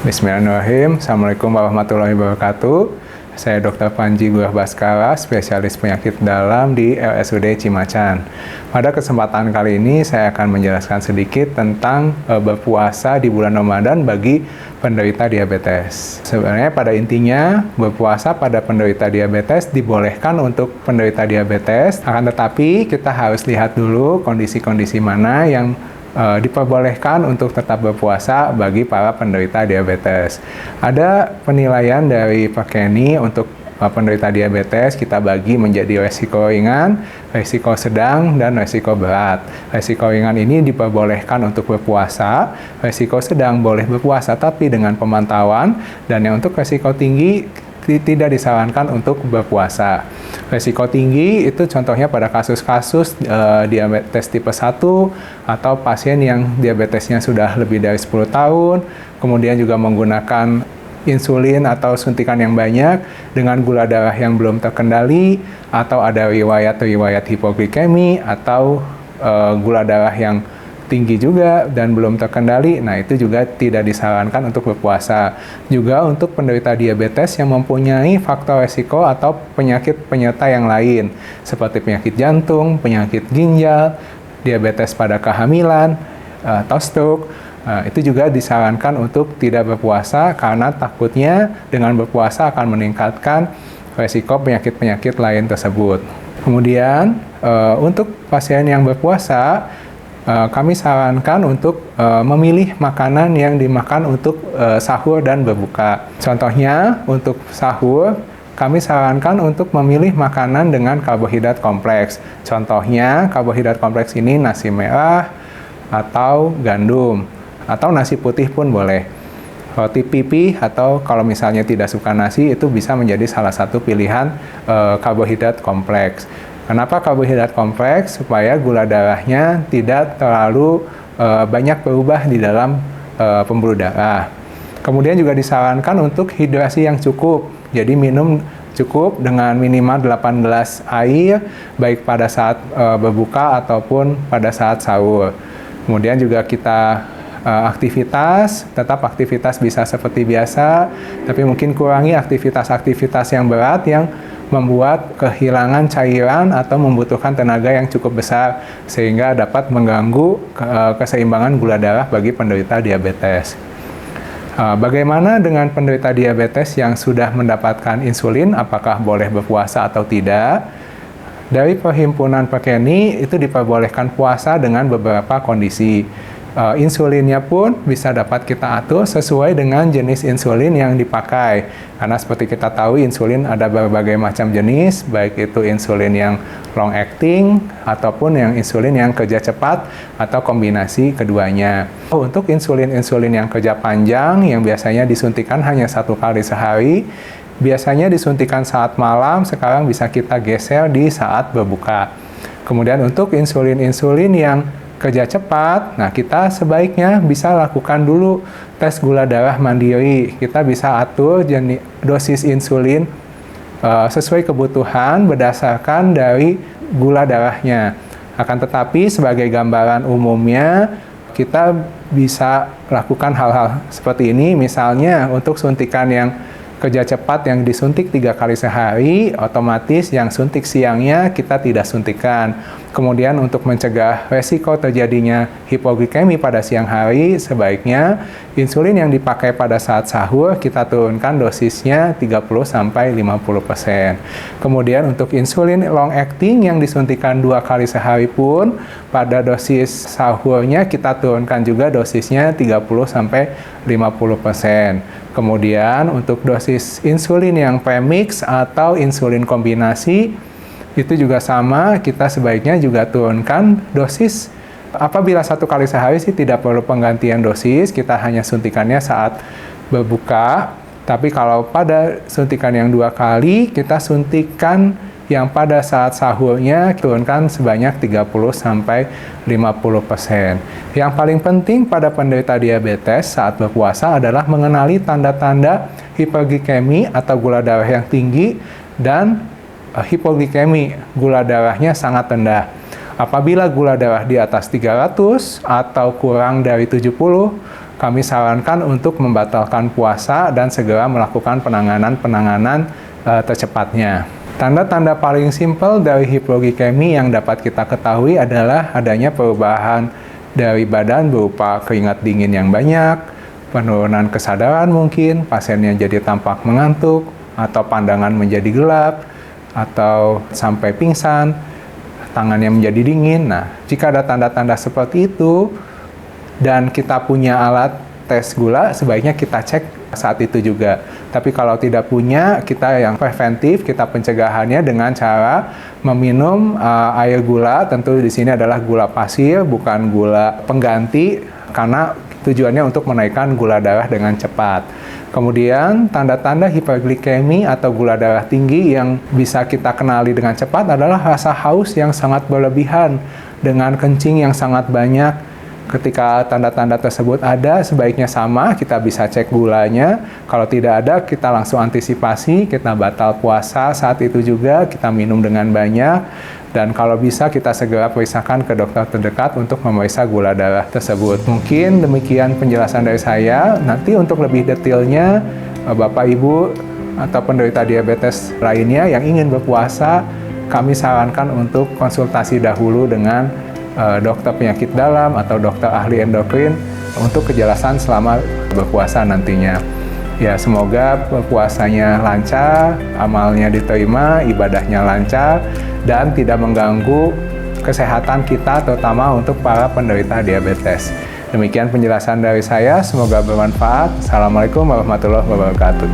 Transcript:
Bismillahirrahmanirrahim. Assalamualaikum warahmatullahi wabarakatuh. Saya Dr. Panji Gurah Baskara, spesialis penyakit dalam di RSUD Cimacan. Pada kesempatan kali ini saya akan menjelaskan sedikit tentang berpuasa di bulan Ramadan bagi penderita diabetes. Sebenarnya pada intinya berpuasa pada penderita diabetes dibolehkan untuk penderita diabetes, akan tetapi kita harus lihat dulu kondisi-kondisi mana yang diperbolehkan untuk tetap berpuasa bagi para penderita diabetes. Ada penilaian dari Pak Kenny untuk penderita diabetes kita bagi menjadi resiko ringan, resiko sedang, dan resiko berat. Resiko ringan ini diperbolehkan untuk berpuasa, resiko sedang boleh berpuasa tapi dengan pemantauan, dan yang untuk resiko tinggi tidak disarankan untuk berpuasa. Resiko tinggi itu contohnya pada kasus-kasus diabetes tipe 1 atau pasien yang diabetesnya sudah lebih dari 10 tahun, kemudian juga menggunakan insulin atau suntikan yang banyak dengan gula darah yang belum terkendali, atau ada riwayat hipoglikemi atau gula darah yang tinggi juga dan belum terkendali. Nah, itu juga tidak disarankan untuk berpuasa. Juga untuk penderita diabetes yang mempunyai faktor resiko atau penyakit penyerta yang lain seperti penyakit jantung, penyakit ginjal, diabetes pada kehamilan, atau stroke, itu juga disarankan untuk tidak berpuasa karena takutnya dengan berpuasa akan meningkatkan resiko penyakit-penyakit lain tersebut. Kemudian untuk pasien yang berpuasa, kami sarankan untuk memilih makanan yang dimakan untuk sahur dan berbuka. Contohnya untuk sahur, kami sarankan untuk memilih makanan dengan karbohidrat kompleks. Contohnya karbohidrat kompleks ini nasi merah atau gandum, atau nasi putih pun boleh. Roti pipih atau kalau misalnya tidak suka nasi, itu bisa menjadi salah satu pilihan karbohidrat kompleks. Kenapa karbohidrat kompleks? Supaya gula darahnya tidak terlalu banyak berubah di dalam pembuluh darah. Kemudian juga disarankan untuk hidrasi yang cukup. Jadi minum cukup dengan minimal 8 gelas air, baik pada saat berbuka ataupun pada saat sahur. Kemudian juga kita tetap aktivitas bisa seperti biasa, tapi mungkin kurangi aktivitas-aktivitas yang berat yang membuat kehilangan cairan atau membutuhkan tenaga yang cukup besar sehingga dapat mengganggu keseimbangan gula darah bagi penderita diabetes. Bagaimana dengan penderita diabetes yang sudah mendapatkan insulin, apakah boleh berpuasa atau tidak? Dari Perhimpunan Pak Kenny itu diperbolehkan puasa dengan beberapa kondisi. Insulinnya pun bisa dapat kita atur sesuai dengan jenis insulin yang dipakai. Karena seperti kita tahu, insulin ada berbagai macam jenis, baik itu insulin yang long acting ataupun yang insulin yang kerja cepat atau kombinasi keduanya. Untuk insulin yang kerja panjang yang biasanya disuntikan hanya 1 kali sehari, biasanya disuntikan saat malam, sekarang bisa kita geser di saat berbuka. Kemudian untuk insulin yang kerja cepat, nah kita sebaiknya bisa lakukan dulu tes gula darah mandiri. Kita bisa atur dosis insulin sesuai kebutuhan berdasarkan dari gula darahnya. Akan tetapi sebagai gambaran umumnya, kita bisa lakukan hal-hal seperti ini. Misalnya untuk suntikan yang kerja cepat yang disuntik 3 kali sehari, otomatis yang suntik siangnya kita tidak suntikan. Kemudian untuk mencegah resiko terjadinya hipoglikemi pada siang hari, sebaiknya insulin yang dipakai pada saat sahur kita turunkan dosisnya 30-50%. Kemudian untuk insulin long acting yang disuntikan 2 kali sehari pun, pada dosis sahurnya kita turunkan juga dosisnya 30-50%. Kemudian untuk dosis insulin yang premix atau insulin kombinasi, itu juga sama, kita sebaiknya juga turunkan dosis. Apabila 1 kali sehari sih tidak perlu penggantian dosis, kita hanya suntikannya saat berbuka. Tapi kalau pada suntikan yang 2 kali, kita suntikan yang pada saat sahurnya turunkan sebanyak 30-50%. Yang paling penting pada penderita diabetes saat berpuasa adalah mengenali tanda-tanda hiperglikemi atau gula darah yang tinggi dan hipoglikemi, gula darahnya sangat rendah. Apabila gula darah di atas 300 atau kurang dari 70, kami sarankan untuk membatalkan puasa dan segera melakukan penanganan tercepatnya. Tanda-tanda paling simpel dari hipoglikemi yang dapat kita ketahui adalah adanya perubahan dari badan berupa keringat dingin yang banyak, penurunan kesadaran mungkin, pasiennya jadi tampak mengantuk, atau pandangan menjadi gelap, atau sampai pingsan, tangannya menjadi dingin. Nah, jika ada tanda-tanda seperti itu, dan kita punya alat tes gula, sebaiknya kita cek saat itu juga. Tapi kalau tidak punya, kita yang preventif, kita pencegahannya dengan cara meminum air gula. Tentu di sini adalah gula pasir, bukan gula pengganti, karena tujuannya untuk menaikkan gula darah dengan cepat. Kemudian, tanda-tanda hiperglikemi atau gula darah tinggi yang bisa kita kenali dengan cepat adalah rasa haus yang sangat berlebihan dengan kencing yang sangat banyak. Ketika tanda-tanda tersebut ada, sebaiknya sama, kita bisa cek gulanya. Kalau tidak ada, kita langsung antisipasi, kita batal puasa saat itu juga, kita minum dengan banyak. Dan kalau bisa, kita segera periksakan ke dokter terdekat untuk memeriksa gula darah tersebut. Mungkin demikian penjelasan dari saya. Nanti untuk lebih detailnya, Bapak Ibu atau penderita diabetes lainnya yang ingin berpuasa, kami sarankan untuk konsultasi dahulu dengan dokter penyakit dalam atau dokter ahli endokrin untuk kejelasan selama berpuasa nantinya. Ya, semoga puasanya lancar, amalnya diterima, ibadahnya lancar, dan tidak mengganggu kesehatan kita, terutama untuk para penderita diabetes. Demikian penjelasan dari saya, semoga bermanfaat. Assalamualaikum warahmatullahi wabarakatuh.